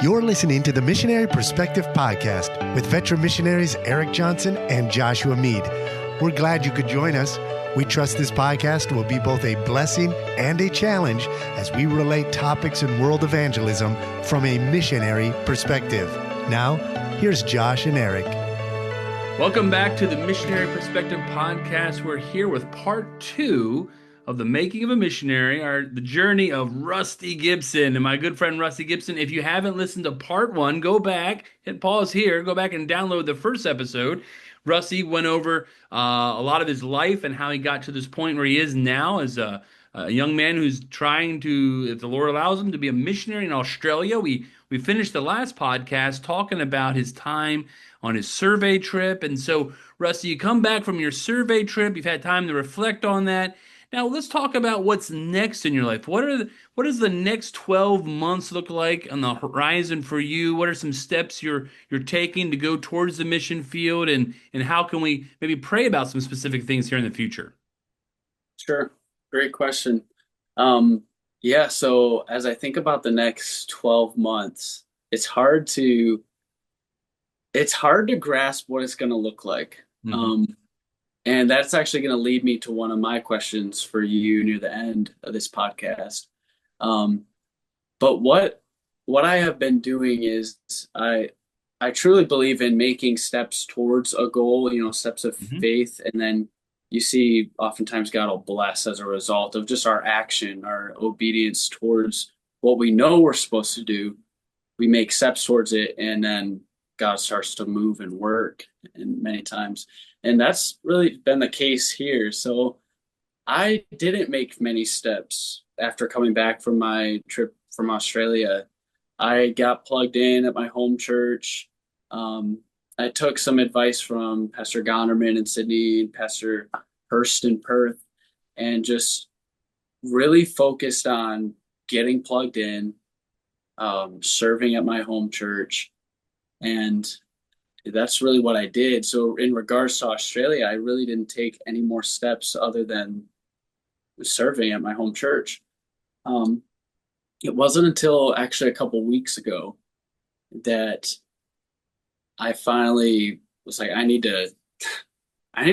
You're listening to the Missionary Perspective Podcast with veteran missionaries Erik Johnson and Joshua Mead. We're glad you could join us. We trust this podcast will be both a blessing and a challenge as we relate topics in world evangelism from a missionary perspective. Now, here's Josh and Erik. Welcome back to the Missionary Perspective Podcast. We're here with part 2 of the making of a missionary, the journey of Rusty Gibson and my good friend Rusty Gibson. If you haven't listened to part 1, go back, hit pause here, go back and download the first episode. Rusty went over a lot of his life and how he got to this point where he is now as a young man who's trying to, if the Lord allows him, to be a missionary in Australia. We finished the last podcast talking about his time on his survey trip. And so, Rusty, you come back from your survey trip. You've had time to reflect on that. Now, let's talk about what's next in your life. What does the next 12 months look like on the horizon for you? What are some steps you're taking to go towards the mission field? And how can we maybe pray about some specific things here in the future? Sure. Great question. So as I think about the next 12 months, it's hard to grasp what it's going to look like. Mm-hmm. And that's actually going to lead me to one of my questions for you near the end of this podcast. But what I have been doing is I truly believe in making steps towards a goal, steps of faith. And then you see oftentimes God will bless as a result of just our action, our obedience towards what we know we're supposed to do. We make steps towards it, and then God starts to move and work, and many times. And that's really been the case here. So I didn't make many steps after coming back from my trip from Australia. I got plugged in at my home church. I took some advice from Pastor Gonderman in Sydney and Pastor Hurst in Perth, and just really focused on getting plugged in, serving at my home church. And that's really what I did. So in regards to Australia, I really didn't take any more steps other than serving at my home church. It wasn't until actually a couple weeks ago that I finally was like, I need to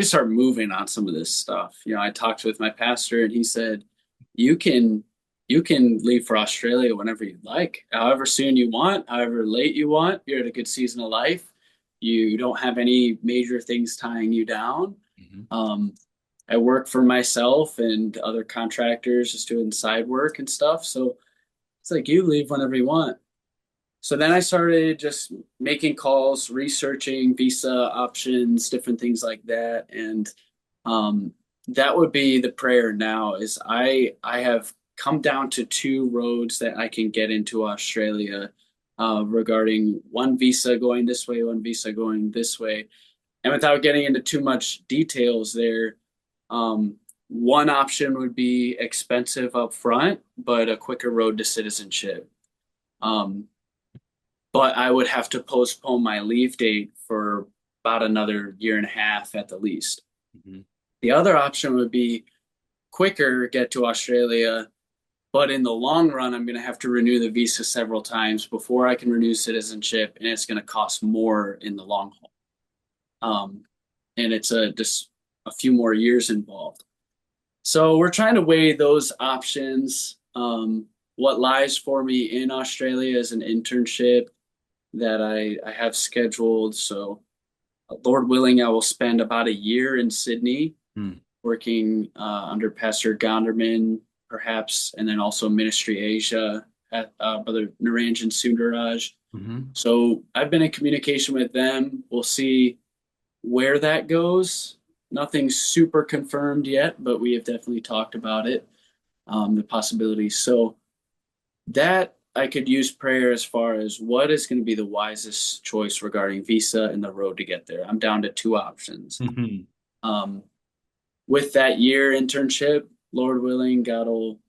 start moving on some of this stuff. I talked with my pastor, and he said, you can leave for Australia whenever you like, however soon you want, however late you want. You're at a good season of life. You don't have any major things tying you down. Mm-hmm. I work for myself and other contractors, just doing side work and stuff. So it's like, you leave whenever you want. So then I started just making calls, researching visa options, different things like that. And that would be the prayer now. Is I have come down to 2 roads that I can get into Australia, regarding one visa going this way, one visa going this way. And without getting into too much details there, one option would be expensive up front, but a quicker road to citizenship. But I would have to postpone my leave date for about another 1.5 years at the least. Mm-hmm. The other option would be quicker, get to Australia, but in the long run, I'm going to have to renew the visa several times before I can renew citizenship, and it's going to cost more in the long haul. And it's just a few more years involved. So we're trying to weigh those options. What lies for me in Australia is an internship that I have scheduled. So Lord willing, I will spend about 1 year in Sydney working under Pastor Gonderman, perhaps, and then also Ministry Asia at Brother Naranjan Sundaraj. Mm-hmm. So I've been in communication with them. We'll see where that goes. Nothing super confirmed yet, but we have definitely talked about it, the possibilities. So that I could use prayer as far as what is going to be the wisest choice regarding visa and the road to get there. I'm down to 2 options. Mm-hmm. With that 1 year internship, Lord willing, that'll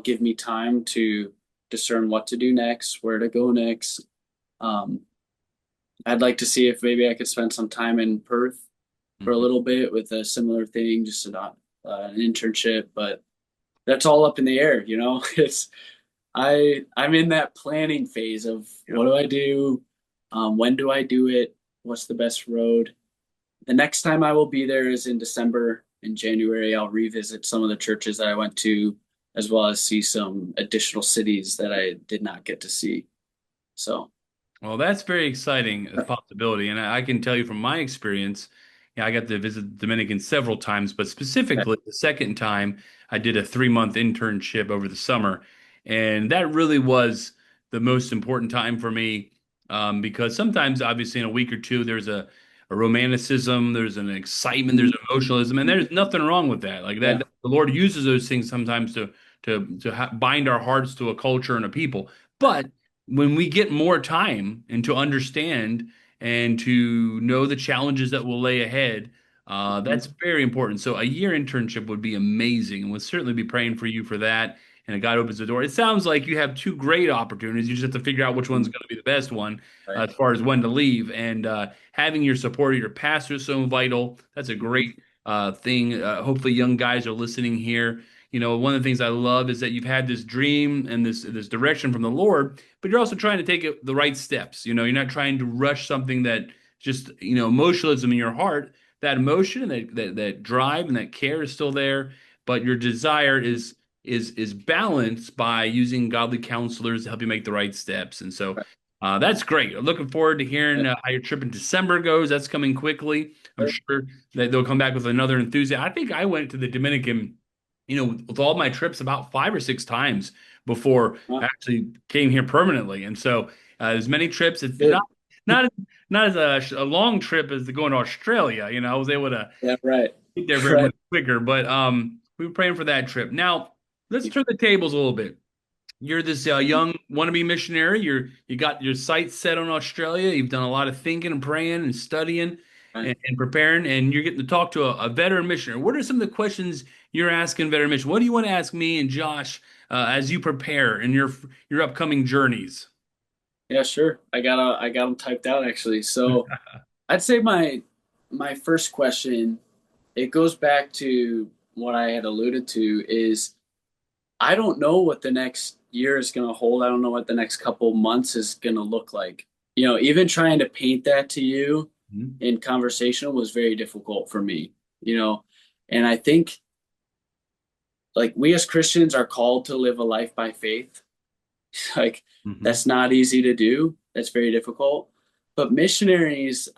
give me time to discern what to do next, where to go next. I'd like to see if maybe I could spend some time in Perth for a little bit with a similar thing, just an internship, but that's all up in the air. I'm in that planning phase of Yep. what do I do? When do I do it? What's the best road? The next time I will be there is in December. In January, I'll revisit some of the churches that I went to, as well as see some additional cities that I did not get to see. So, Well, that's very exciting a possibility, and I can tell you from my experience, I got to visit the Dominican several times, but specifically the second time I did a 3-month internship over the summer, and that really was the most important time for me because sometimes, obviously, in a week or two, there's a romanticism, there's an excitement, there's emotionalism, and there's nothing wrong with that. Like that, yeah. the Lord uses those things sometimes to bind our hearts to a culture and a people, but when we get more time and to understand and to know the challenges that will lay ahead, that's very important. So a year internship would be amazing, and we'll certainly be praying for you for that. And God opens the door. It sounds like you have two great opportunities. You just have to figure out which one's going to be the best one Right. as far as when to leave. And having your support of your pastor is so vital. That's a great thing. Hopefully, young guys are listening here. One of the things I love is that you've had this dream and this direction from the Lord, but you're also trying to take the right steps. You're not trying to rush something that just, emotionalism in your heart. That emotion and that drive and that care is still there, but your desire is balanced by using godly counselors to help you make the right steps. And so that's great. I'm looking forward to hearing how your trip in December goes. That's coming quickly. I'm sure that they'll come back with another enthusiasm. I think I went to the Dominican, with all my trips about 5 or 6 times before I Wow. actually came here permanently. And so as many trips, it's Good. not not as a long trip as going to Australia. I was able to Yeah, right. get there very Right. much quicker, but we were praying for that trip. Now, let's turn the tables a little bit. You're this young wannabe missionary. You got your sights set on Australia. You've done a lot of thinking and praying and studying Right. and preparing, and you're getting to talk to a veteran missionary. What are some of the questions you're asking veteran missionary? What do you want to ask me and Josh as you prepare in your upcoming journeys? Yeah, sure. I got them typed out actually. So I'd say my first question, it goes back to what I had alluded to is I don't know what the next year is going to hold. I don't know what the next couple months is going to look like. Even trying to paint that to you Mhm. in conversation was very difficult for me, you know. And I think like we as Christians are called to live a life by faith. Like Mhm. that's not easy to do. That's very difficult. But missionaries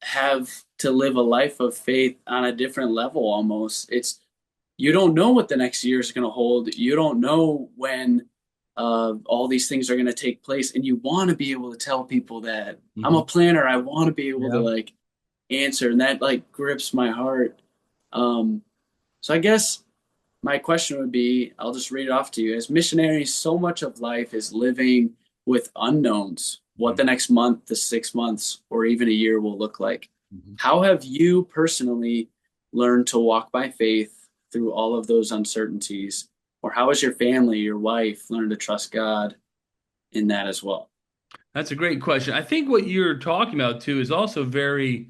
have to live a life of faith on a different level almost. It's you don't know what the next year is going to hold. You don't know when all these things are going to take place, and you want to be able to tell people that I'm Mhm. a planner. I want to be able to Yeah. like answer, and that like grips my heart. Um, so I guess my question would be, I'll just read it off to you. As missionaries, so much of life is living with unknowns, what Mhm. the next month, the 6 months, or even a year will look like. Mhm. How have you personally learned to walk by faith through all of those uncertainties? Or how has your family, your wife, learned to trust God in that as well? That's a great question. I think what you're talking about too is also very,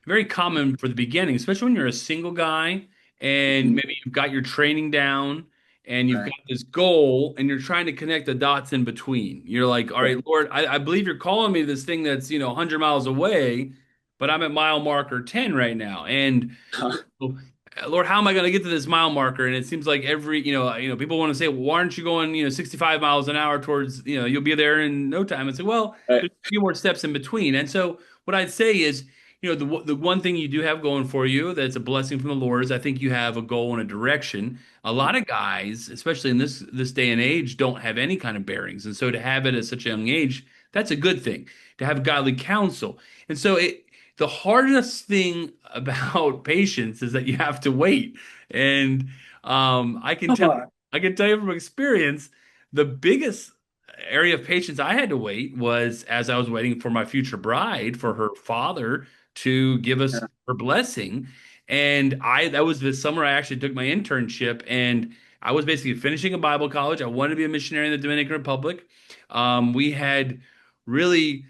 very common for the beginning, especially when you're a single guy and Mhm. maybe you've got your training down and you've got Right. this goal and you're trying to connect the dots in between. You're like, all Yeah. right, Lord, I believe you're calling me to this thing that's, 100 miles away, but I'm at mile marker 10 right now. And Lord, how am I going to get to this mile marker? And it seems like people want to say, well, why aren't you going, 65 miles an hour towards, you'll be there in no time. And say, well, Right. there's a few more steps in between. And so what I'd say is, the one thing you do have going for you that's a blessing from the Lord is I think you have a goal and a direction. A lot of guys, especially in this day and age, don't have any kind of bearings. And so to have it at such a young age, that's a good thing. To have godly counsel. And so the hardest thing about patience is that you have to wait. And I can Come tell on. I can tell you from experience, the biggest area of patience I had to wait was as I was waiting for my future bride for her father to give us Yeah. her blessing. And that was the summer I actually took my internship and I was basically finishing a Bible college. I wanted to be a missionary in the Dominican Republic. We had really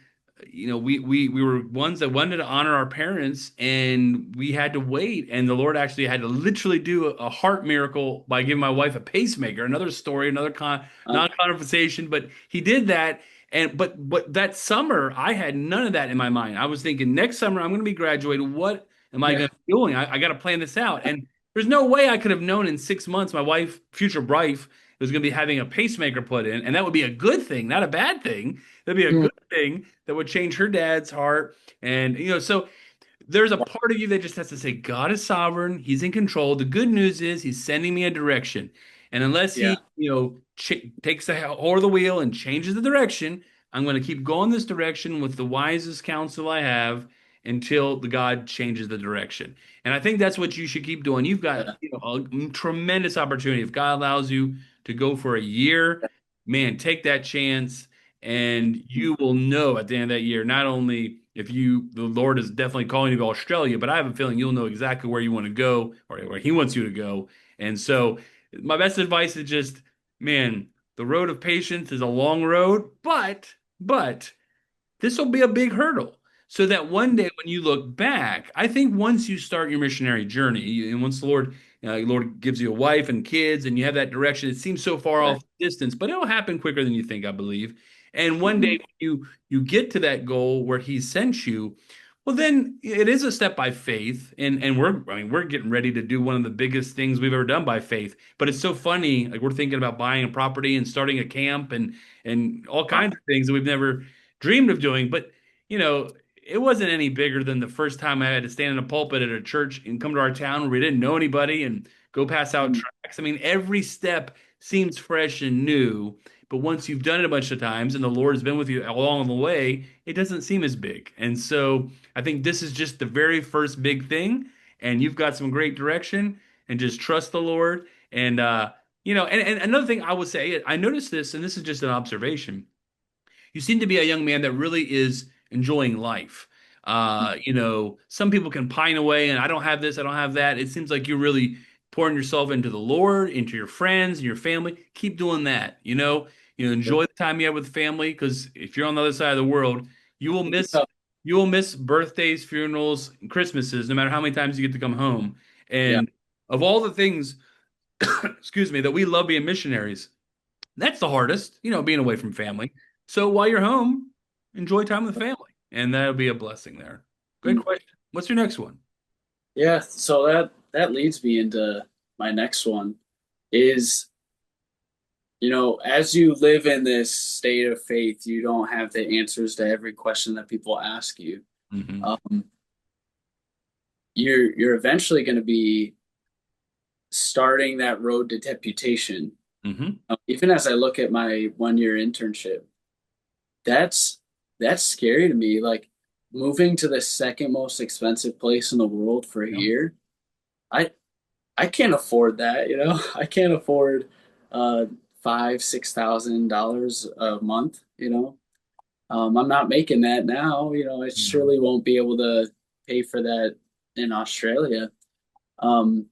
we were ones that wanted to honor our parents, and we had to wait. And the Lord actually had to literally do a heart miracle by giving my wife a pacemaker. Another story, another Uh, non-conversation, but He did that. And but that summer, I had none of that in my mind. I was thinking, next summer I'm going to be graduating. What am I yeah, going to be doing? I got to plan this out. And there's no way I could have known in 6 months my wife, future wife, was going to be having a pacemaker put in, and that would be a good thing, not a bad thing. That'd be a mm, good thing that would change her dad's heart. And, so there's a part of you that just has to say, God is sovereign. He's in control. The good news is He's sending me a direction. And unless yeah, He, takes the hold of the wheel and changes the direction, I'm going to keep going this direction with the wisest counsel I have until the God changes the direction. And I think that's what you should keep doing. You've got, yeah, a tremendous opportunity. If God allows you to go for a year, man, take that chance, and you will know at the end of that year, not only if the Lord is definitely calling you to Australia, but I have a feeling you'll know exactly where you want to go, or where He wants you to go. And so, my best advice is just, man, the road of patience is a long road, but this will be a big hurdle. So that one day when you look back, I think once you start your missionary journey, and once the Lord gives you a wife and kids, and you have that direction, it seems so far right. off distance, but it'll happen quicker than you think, I believe. And one day Mhm. when you get to that goal where He sent you, well, then it is a step by faith, and we're getting ready to do one of the biggest things we've ever done by faith. But it's so funny, like we're thinking about buying a property and starting a camp and all kinds of things that we've never dreamed of doing. But it wasn't any bigger than the first time I had to stand in a pulpit at a church and come to our town where we didn't know anybody and go pass out Mm, tracts. I mean, every step seems fresh and new, but once you've done it a bunch of times and the Lord has been with you along the way, it doesn't seem as big. And so I think this is just the very first big thing, and you've got some great direction, and just trust the Lord. And and another thing I would say, I noticed this, and this is just an observation. You seem to be a young man that really is enjoying life. Some people can pine away and I don't have this, I don't have that. It seems like you're really pouring yourself into the Lord, into your friends and your family. Keep doing that. Enjoy the time you have with family, because if you're on the other side of the world, you will miss yeah, you will miss birthdays, funerals, and Christmases, no matter how many times you get to come home. yeah. And of all the things, excuse me, that we love being missionaries, that's the hardest, being away from family. So while you're home, enjoy time with family, and that'll be a blessing there. Great Mm. question. What's your next one? Yeah, so that leads me into my next one is, as you live in this state of faith, you don't have the answers to every question that people ask you. Hmm. Um, you're eventually going to be starting that road to deputation. Hmm. Even as I look at my 1 year internship, that's that's scary to me. Like moving to the second most expensive place in the world for a Yeah. year. I I can't afford that, I can't afford uh $5,000, $6,000 a month, I'm not making that now, I No. surely won't be able to pay for that in Australia. Um,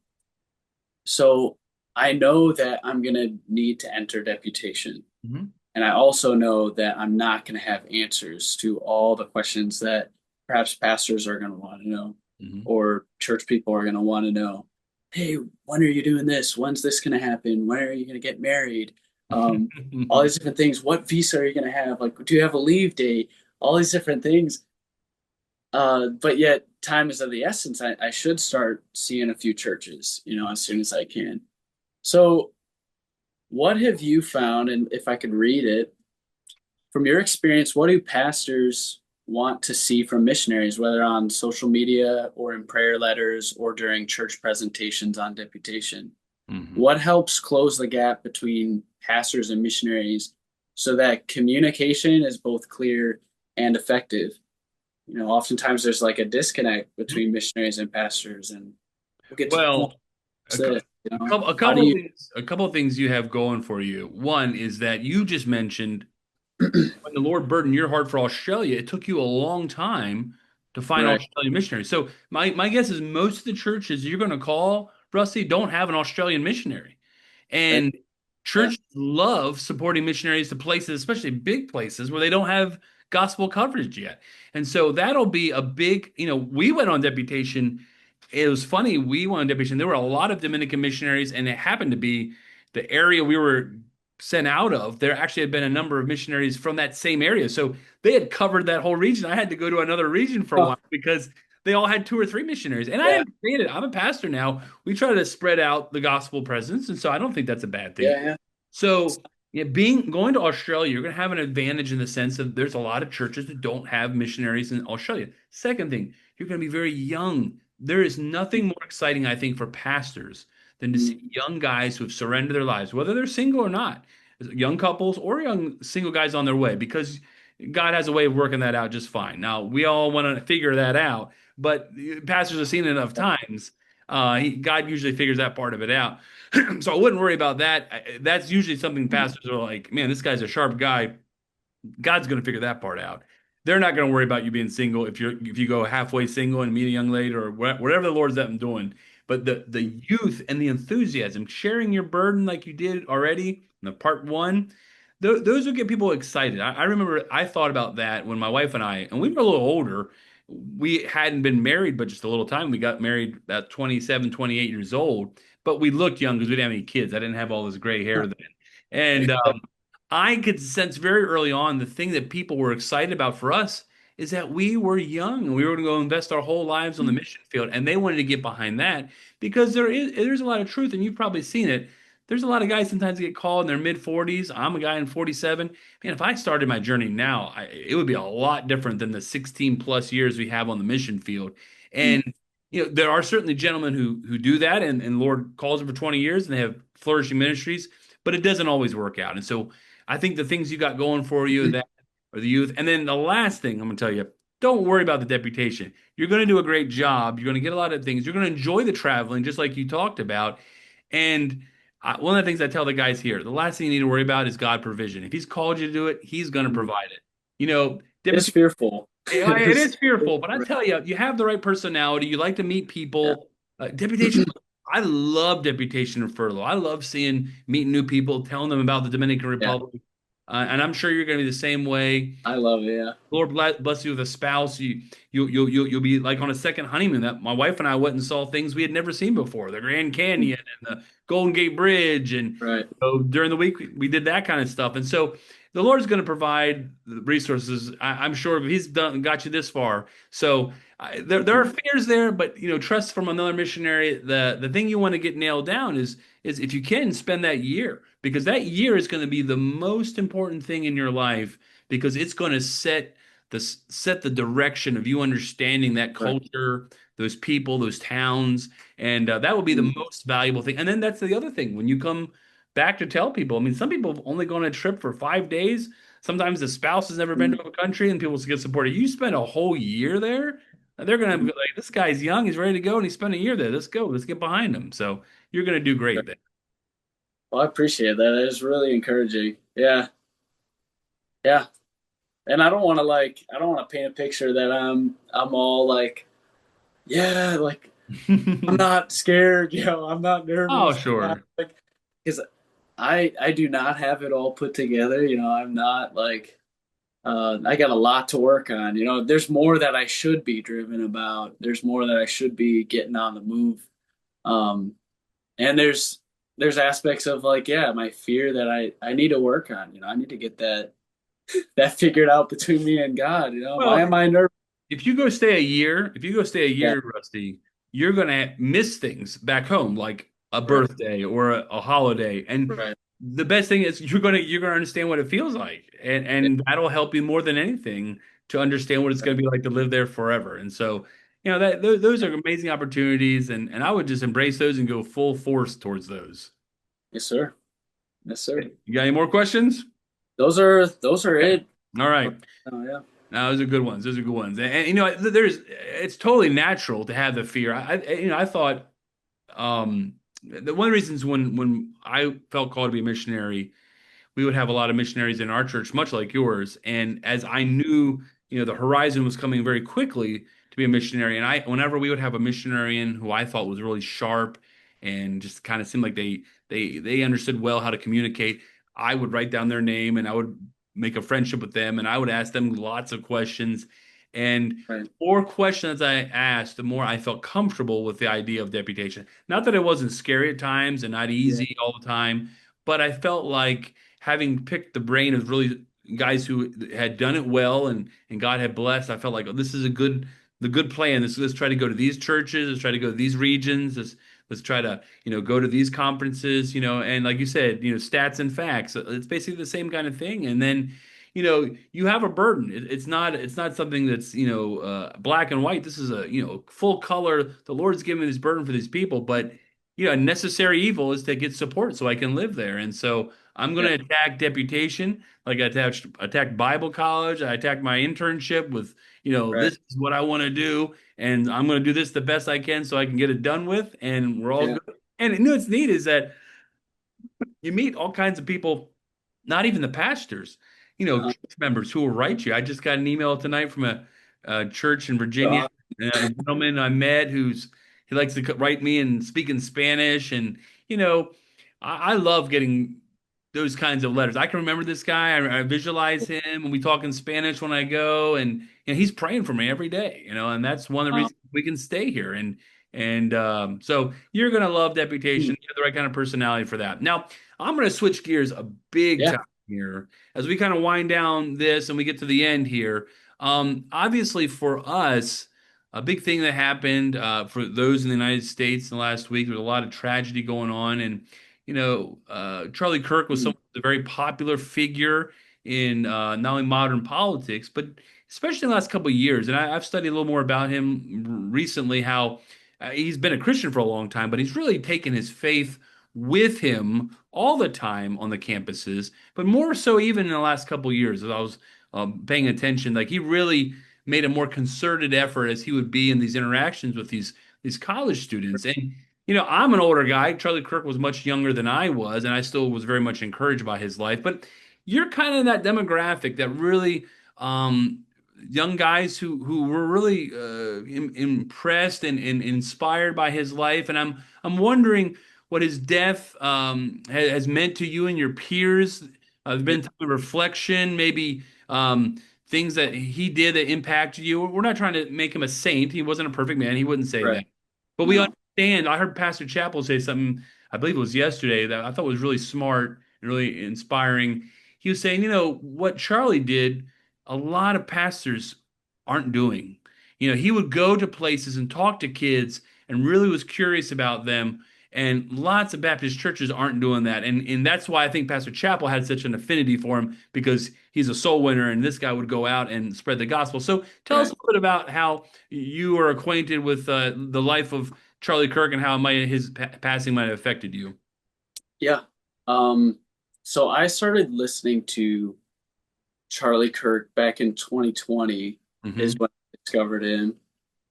so I know that I'm gonna need to enter deputation. Hmm. And I also know that I'm not gonna have answers to all the questions that perhaps pastors are gonna want to know, Hmm. or church people are gonna want to know. Hey, when are you doing this? When's this gonna happen? When are you gonna get married? Um, all these different things. What visa are you gonna have? Like, do you have a leave date? All these different things. But yet time is of the essence. I should start seeing a few churches, as soon as I can. So what have you found? And if I could read it, from your experience, what do pastors want to see from missionaries, whether on social media or in prayer letters or during church presentations on deputation? Hmm. What helps close the gap between pastors and missionaries so that communication is both clear and effective? Oftentimes there's like a disconnect between missionaries and pastors, and we'll get to the point. Well, What's a, cou- this? a How do couple of you? things, you have going for you. One is that you just mentioned when the Lord burdened your heart for Australia, it took you a long time to find Right, Australian missionaries. So my guess is most of the churches you're going to call, Rusty, don't have an Australian missionary. right, And yeah, churches love supporting missionaries to places, especially big places, where they don't have gospel coverage yet. And so that'll be a big, we went on deputation. It was funny. We went on deputation. There were a lot of Dominican missionaries, and it happened to be the area we were sent out of. There actually had been a number of missionaries from that same area. So they had covered that whole region. I had to go to another region for a Oh, while because they all had two or three missionaries. And I yeah, understand it. I'm a pastor now. We try to spread out the gospel presence. And so I don't think that's a bad thing. yeah, So yeah, going to Australia, you're going to have an advantage in the sense of there's a lot of churches that don't have missionaries in Australia. Second thing, you're going to be very young. There is nothing more exciting, I think, for pastors than to yeah. see young guys who have surrendered their lives, whether they're single or not, young couples or young single guys on their way, because God has a way of working that out just fine. Now, we all want to figure that out, but pastors have seen it enough times. God usually figures that part of it out. So I wouldn't worry about that. That's usually something pastors are like, man, this guy's a sharp guy. God's going to figure that part out. They're not going to worry about you being single if you go halfway single and meet a young lady or whatever the Lord's let them doing. But the youth and the enthusiasm, sharing your burden like you did already in the part one, those would get people excited. I remember I thought about that when my wife and we were a little older. We hadn't been married, but just a little time. We got married at 27, 28 years old, but we looked young because we didn't have any kids. I didn't have all this gray hair then. And I could sense very early on the thing that people were excited about for us is that we were young and we were going to go invest our whole lives on the mission field. And they wanted to get behind that because there's a lot of truth, and you've probably seen it. There's a lot of guys sometimes get called in their mid 40s. I'm a guy in 47. Man, if I started my journey now, it would be a lot different than the 16 plus years we have on the mission field. And there are certainly gentlemen who do that, and Lord calls them for 20 years, and they have flourishing ministries, but it doesn't always work out. And so I think the things you got going for you that are the youth. And then the last thing I'm going to tell you, don't worry about the deputation. You're going to do a great job. You're going to get a lot of things. You're going to enjoy the traveling, just like you talked about. And one of the things I tell the guys here, the last thing you need to worry about is God provision. If He's called you to do it, He's going to provide it. It's fearful. It is fearful, but I tell you, you have the right personality. You like to meet Yeah. people. Deputation, I love deputation and furlough. I love meeting new people, telling them about the Dominican Yeah, Republic. And I'm sure you're going to be the same way. I love it. Yeah. Lord bless you with a spouse. You'll be like on a second honeymoon. That my wife and I went and saw things we had never seen before, the Grand Canyon and the Golden Gate Bridge, and Right. during the week we did that kind of stuff. And so the Lord's going to provide the resources. I'm sure if He's got you this far. So there are fears there, but trust from another missionary. The thing you want to get nailed down is if you can spend that year, because that year is going to be the most important thing in your life, because it's going to set the direction of you understanding that Right. culture, those people, those towns, and that will be the most valuable thing. And then that's the other thing when you come back to tell people. I mean, some people have only gone on a trip for 5 days. Sometimes the spouse has never been to a country, and people get supported. You spend a whole year there, they're going to be like, this guy's young, he's ready to go, and he spent a year there. Let's go, let's get behind him. So you're going to do great there. Well, I appreciate that. It's really encouraging. Yeah. Yeah. And I don't want to paint a picture that I'm all like, yeah, like I'm not scared, I'm not Oh, nervous. sure. Like, because I do not have it all put together. I'm not like I got a lot to work on. There's more that I should be driven about. There's more that I should be getting on the move. Um, and there's aspects of like, yeah, my fear that I need to work on. I need to get that figured out between me and God. Why Well, am I nervous? if you go stay a Yeah, year, Rusty, you're gonna miss things back home, like a right, birthday or a holiday. And right. the best thing is you're gonna understand what it feels like, and that'll help you more than anything to understand what it's gonna be like to live there forever. And so, those are amazing opportunities, and I would just embrace those and go full force towards those. Yes, sir. Yes, sir. You got any more questions? Those are Okay. it. All right. Oh yeah. No, those are good ones. Those are good ones. And it's totally natural to have the fear. I thought one of the reasons when I felt called to be a missionary, we would have a lot of missionaries in our church, much like yours. And as I knew, the horizon was coming very quickly to be a missionary, and whenever we would have a missionarian who I thought was really sharp and just kind of seemed like they understood well how to communicate, I would write down their name and I would make a friendship with them, and I would ask them lots of questions. And Right. the more questions I asked, the more I felt comfortable with the idea of deputation. Not that it wasn't scary at times and not Yeah. easy all the time, but I felt like having picked the brain of really guys who had done it well and God had blessed, I felt like, oh, this is the good plan. Let's try to go to these churches, let's try to go to these regions, let's try to, go to these conferences, and like you said, stats and facts. It's basically the same kind of thing. And then, you have a burden. It's not something that's, black and white. This is a, full color. The Lord's given this burden for these people, but a necessary evil is to get support so I can live there. And so I'm going Yeah. to attack deputation, like I attacked Bible college. I attacked my internship with, Right. this is what I want to do, and I'm going to do this the best I can so I can get it done with, and we're all Yeah. good. And what's neat is that you meet all kinds of people, not even the pastors, Uh-huh. church members who will write you. I just got an email tonight from a church in Virginia, a gentleman I met he likes to write me and speak in Spanish. And, you know, I love getting those kinds of letters. I can remember this guy. I visualize him and we talk in Spanish when I go, and he's praying for me every day, and that's one of the Uh, reasons we can stay here. And so you're gonna love hmm. deputation. You're the right kind of personality for that. Now, I'm going to switch gears a big Yeah. time here as we kind of wind down this and we get to the end here. Obviously, for us, a big thing that happened for those in the United States in the last week, there was a lot of tragedy going on. And, Charlie Kirk was Hmm. a very popular figure in not only modern politics, but especially in the last couple of years. And I've studied a little more about him recently, how he's been a Christian for a long time, but he's really taken his faith with him all the time on the campuses, but more so even in the last couple of years as I was paying attention. Like he really made a more concerted effort as he would be in these interactions with these college students. And I'm an older guy. Charlie Kirk was much younger than I was, and I still was very much encouraged by his life. But you're kind of that demographic that really young guys who were really impressed and inspired by his life. And I'm wondering what his death has meant to you and your peers. There's Yeah. been time of reflection, maybe things that he did that impacted you. We're not trying to make him a saint. He wasn't a perfect man. He wouldn't say Right. that. But we No. understand. I heard Pastor Chappell say something, I believe it was yesterday, that I thought was really smart and really inspiring. He was saying, what Charlie did, a lot of pastors aren't doing. He would go to places and talk to kids and really was curious about them. And lots of Baptist churches aren't doing that. And that's why I think Pastor Chappell had such an affinity for him, because he's a soul winner and this guy would go out and spread the gospel. So tell us a Right. little bit about how you are acquainted with the life of Charlie Kirk and how his passing might have affected you. Yeah. Um, so I started listening to Charlie Kirk back in 2020 is Hmm. when I discovered him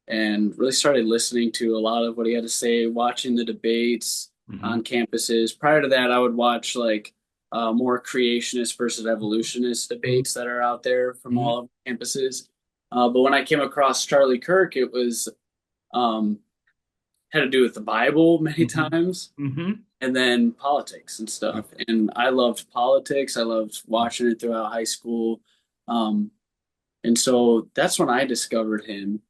and really started listening to a lot of what he had to say, watching the debates Hmm. on campuses. Prior to that, I would watch like more creationist versus evolutionist debates that are out there from Hmm. all of the campuses. But when I came across Charlie Kirk, it was um, had to do with the Bible many Hmm. times Hmm. and then politics and stuff. And I loved politics. I loved watching it throughout high school. Um, and so that's when I discovered him.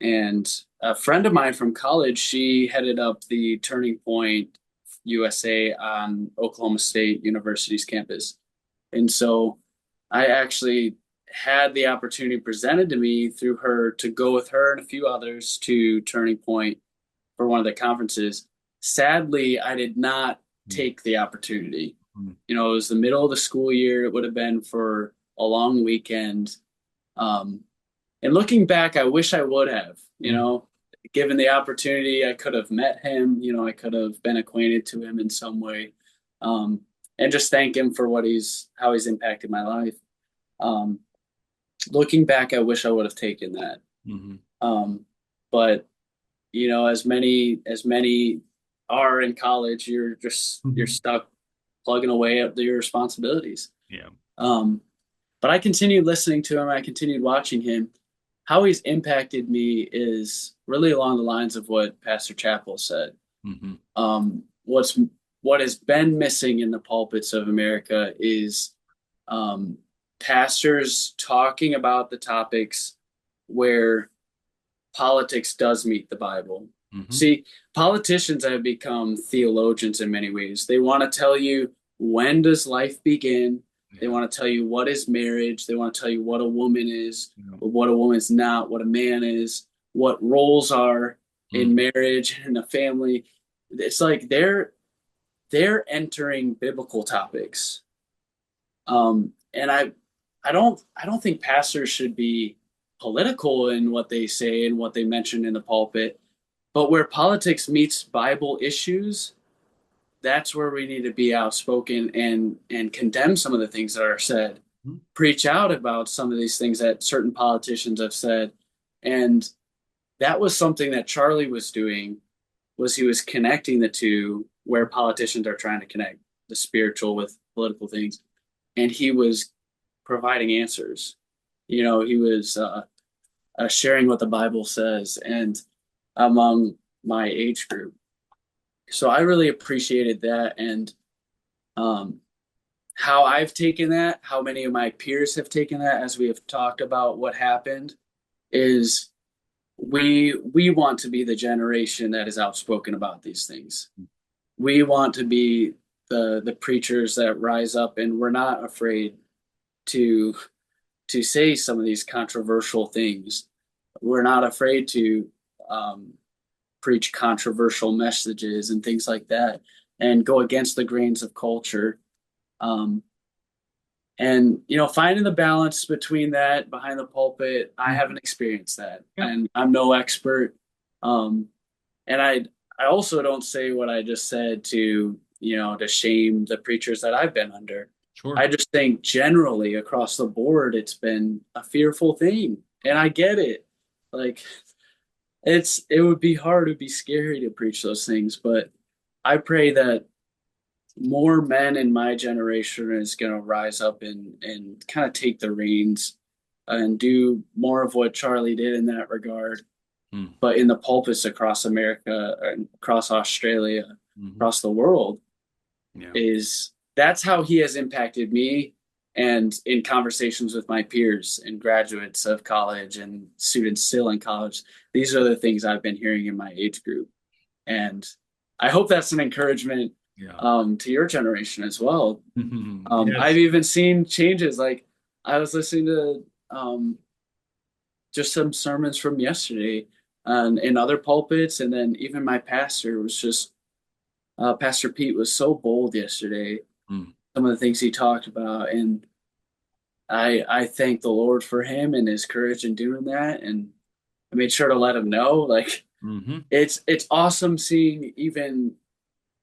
And a friend of mine from college, she headed up the Turning Point USA on Oklahoma State University's campus. And so I actually had the opportunity presented to me through her to go with her and a few others to Turning Point for one of the conferences. Sadly, I did not take the opportunity. It was the middle of the school year. It would have been for a long weekend. Um, and looking back, I wish I would have, given the opportunity, I could have met him, I could have been acquainted to him in some way. Um, and just thank him for how he's impacted my life. Um, Looking back, I wish I would have taken that. Hmm. Um, but as many are in college, you're Hmm. stuck plugging away at your responsibilities. Yeah. Um, but I continued listening to him. I continued watching him. How he's impacted me is really along the lines of what Pastor Chappell said. Hmm. Um, what has been missing in the pulpits of America is um, pastors talking about the topics where politics does meet the Bible. Mm-hmm. See, politicians have become theologians in many ways. They want to tell you, when does life begin? They Yeah. want to tell you what is marriage. They want to tell you what a woman is, Yeah. what a woman's not, what a man is, what roles are in Mm. marriage and a family. It's like they're entering biblical topics. And I don't think pastors should be political in what they say and what they mention in the pulpit, but where politics meets Bible issues, that's where we need to be outspoken and condemn some of the things that are said, Mm. preach out about some of these things that certain politicians have said. And that was something that Charlie was doing, was he was connecting the two where politicians are trying to connect the spiritual with political things, and he was providing answers. He was sharing what the Bible says and among my age group. So I really appreciated that, and um, how I've taken that, how many of my peers have taken that as we have talked about what happened, is we want to be the generation that is outspoken about these things. We want to be the preachers that rise up, and we're not afraid to say some of these controversial things. We're not afraid to um, preach controversial messages and things like that, and go against the grains of culture. Um, and finding the balance between that behind the pulpit, I Mm. haven't experienced that, Yeah. and I'm no expert. Um, and I also don't say what I just said to shame the preachers that I've been under. Sure. I just think generally across the board, it's been a fearful thing, and I get it. Like it would be hard, it'd be scary to preach those things, but I pray that more men in my generation is going to rise up and kind of take the reins and do more of what Charlie did in that regard, Mm. but in the pulpits across America and across Australia, Mm-hmm. across the world, Yeah. that's how he has impacted me. And in conversations with my peers and graduates of college and students still in college, these are the things I've been hearing in my age group. And I hope that's an encouragement Yeah. to your generation as well. Yes. I've even seen changes. Like I was listening to just some sermons from yesterday in other pulpits, and then even my pastor was just Pastor Pete was so bold yesterday. Mm. Some of the things he talked about, and I thank the Lord for him and his courage in doing that. And I made sure to let him know, like Mm-hmm. it's awesome seeing even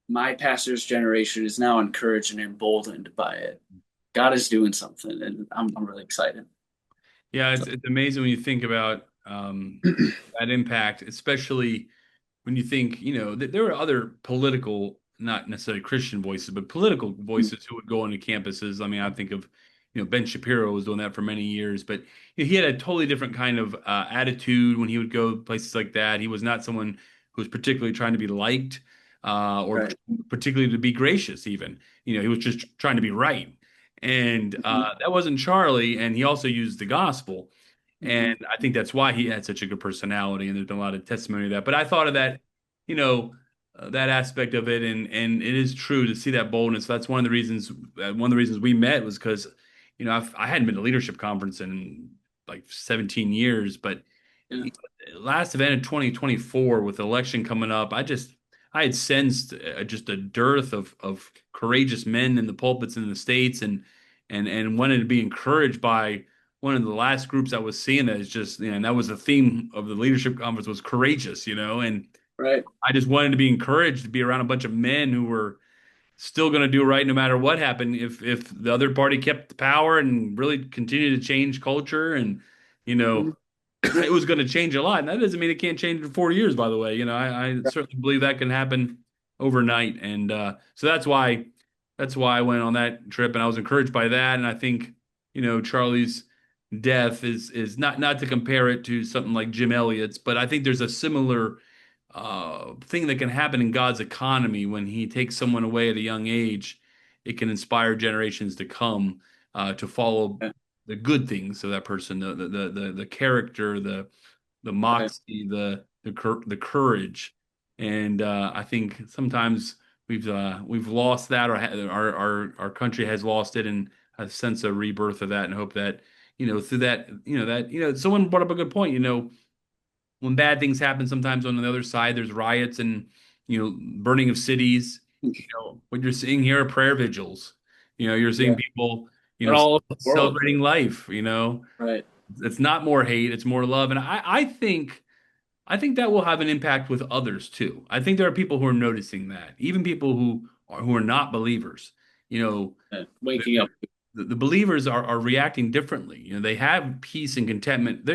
my pastor's generation is now encouraged and emboldened by it. God is doing something, and I'm really excited. Yeah, So, it's amazing when you think about that impact, especially when you think, that there were other political, not necessarily Christian voices, but political voices who would go into campuses. I mean, I think of, Ben Shapiro was doing that for many years, but he had a totally different kind of attitude when he would go places like that. He was not someone who was particularly trying to be liked or right. particularly to be gracious, even. He was just trying to be right. And Hmm. that wasn't Charlie. And he also used the gospel. Hmm. And I think that's why he had such a good personality, and there's been a lot of testimony of that. But I thought of that, that aspect of it, and it is true to see that boldness. That's one of the reasons. One of the reasons we met was because, I hadn't been to leadership conference in like 17 years, but Yeah. last event in 2024 with the election coming up, I had sensed just a dearth of courageous men in the pulpits in the states, and wanted to be encouraged by one of the last groups I was seeing that is just, and that was the theme of the leadership conference was courageous, and Right. I just wanted to be encouraged to be around a bunch of men who were still going to do right no matter what happened. If the other party kept the power and really continued to change culture, and you Hmm. know it was going to change a lot. And that doesn't mean it can't change in 4 years, by the way. I certainly believe that can happen overnight. And so that's why I went on that trip, and I was encouraged by that. And I think, Charlie's death is not to compare it to something like Jim Elliott's, but I think there's a similar thing that can happen in God's economy when He takes someone away at a young age. It can inspire generations to come to follow Yeah. the good things of that person, the character, the Right. moxie, the courage, and I think sometimes we've lost that, or our country has lost it, and a sense of rebirth of that, and hope that through that someone brought up a good point. When bad things happen, sometimes on the other side there's riots and burning of cities. What you're seeing here are prayer vigils. You're seeing Yeah. people But all over the world. celebrating life. Right. It's not more hate, it's more love. And I think that will have an impact with others too. I think there are people who are noticing that, even people who are not believers. You know, Waking up. the believers are reacting differently. They have peace and contentment.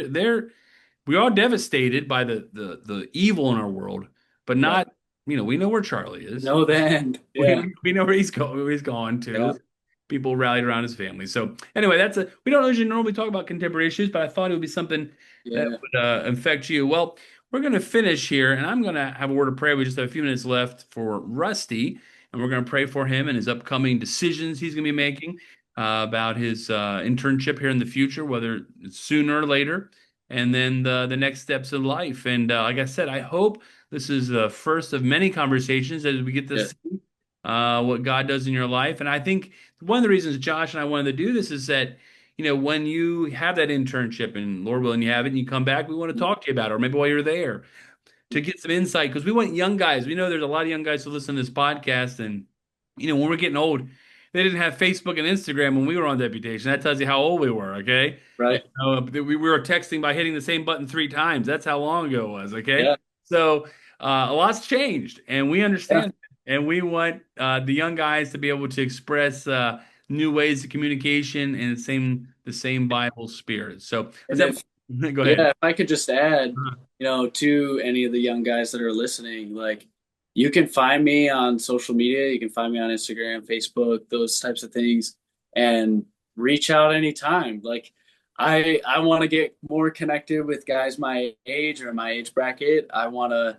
We are devastated by the evil in our world, but Right. not. We know where Charlie is. Know the end. Yeah. We know where he's gone Yeah. to. People rallied around his family. So anyway, we don't usually normally talk about contemporary issues, but I thought it would be something that Yeah. would affect you. Well, we're going to finish here, and I'm going to have a word of prayer. We just have a few minutes left for Rusty, and we're going to pray for him and his upcoming decisions he's going to be making about his internship here in the future, whether it's sooner or later, and then the next steps in life. And like I said, I hope this is the first of many conversations as we get to Yeah. see what God does in your life. And I think one of the reasons Josh and I wanted to do this is that, when you have that internship and Lord willing you have it and you come back, we want to talk to you about it, or maybe while you're there to get some insight, because we want young guys. We know there's a lot of young guys who listen to this podcast, and when we're getting old, they didn't have Facebook and Instagram when we were on deputation. That tells you how old we were, okay? Right. We were texting by hitting the same button 3 times. That's how long ago it was, okay? Yeah. So a lot's changed, and we Yeah. understand, and we want the young guys to be able to express new ways of communication in the same Bible spirit. So And if go ahead. Yeah, if I could just add, Uh, to any of the young guys that are listening, like you can find me on social media. You can find me on Instagram, Facebook, those types of things, and reach out anytime. Like I want to get more connected with guys my age or my age bracket. I want to,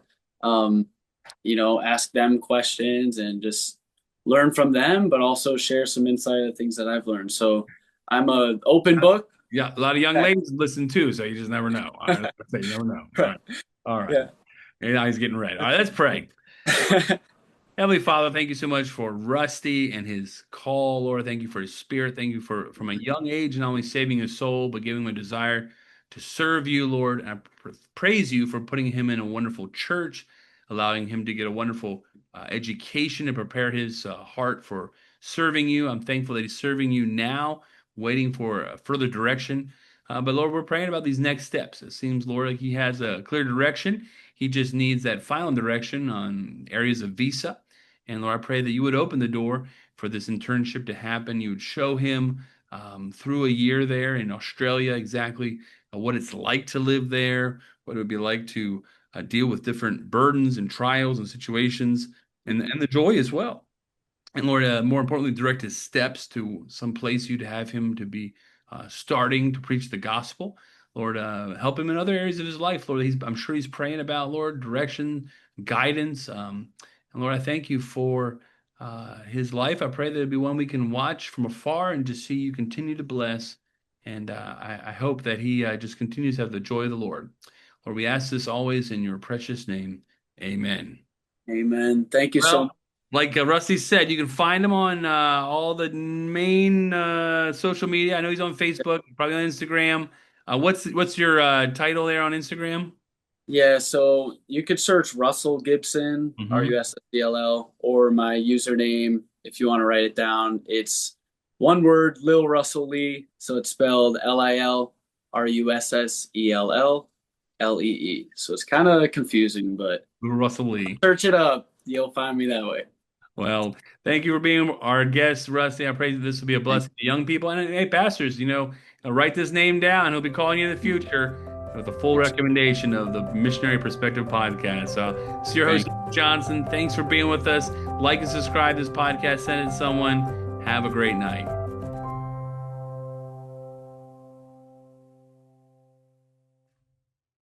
ask them questions and just learn from them, but also share some insight of things that I've learned. So I'm an open book. Yeah, a lot of young ladies listen too, so you just never know. All right, you never know. All right. All right. Yeah. And now he's getting ready. All right, let's pray. Heavenly Father, thank you so much for Rusty and his call, Lord. Thank you for his spirit. Thank you for from a young age, not only saving his soul, but giving him a desire to serve you, Lord. And I praise you for putting him in a wonderful church, allowing him to get a wonderful education to prepare his heart for serving you. I'm thankful that he's serving you now, waiting for further direction. But Lord, we're praying about these next steps. It seems, Lord, like he has a clear direction. He just needs that final direction on areas of visa. And Lord, I pray that you would open the door for this internship to happen. You would show him through a year there in Australia exactly what it's like to live there, what it would be like to deal with different burdens and trials and situations, and the joy as well. And Lord, more importantly, direct his steps to some place you'd have him to be starting to preach the gospel. Lord, help him in other areas of his life. Lord, I'm sure he's praying about, Lord, direction, guidance. And Lord, I thank you for his life. I pray that it'd be one we can watch from afar and to see you continue to bless. And I hope that he just continues to have the joy of the Lord. Lord, we ask this always in your precious name. Amen. Amen. Thank you so much. Like Rusty said, you can find him on all the main social media. I know he's on Facebook, probably on Instagram. What's your title there on Instagram? Yeah, so you could search Russell Gibson, Mhm. Russell, or my username if you want to write it down. It's one word, Lil Russell Lee. So it's spelled LILRUSSELLLEE. So it's kind of confusing, but Little Russell Lee. search it up. You'll find me that way. Well, thank you for being our guest, Rusty. I pray that this will be a blessing to young people. And hey, pastors, write this name down. He'll be calling you in the future with a full recommendation of the Missionary Perspective podcast. So, this is your host, Johnson. Thanks for being with us. Like and subscribe to this podcast. Send it to someone. Have a great night.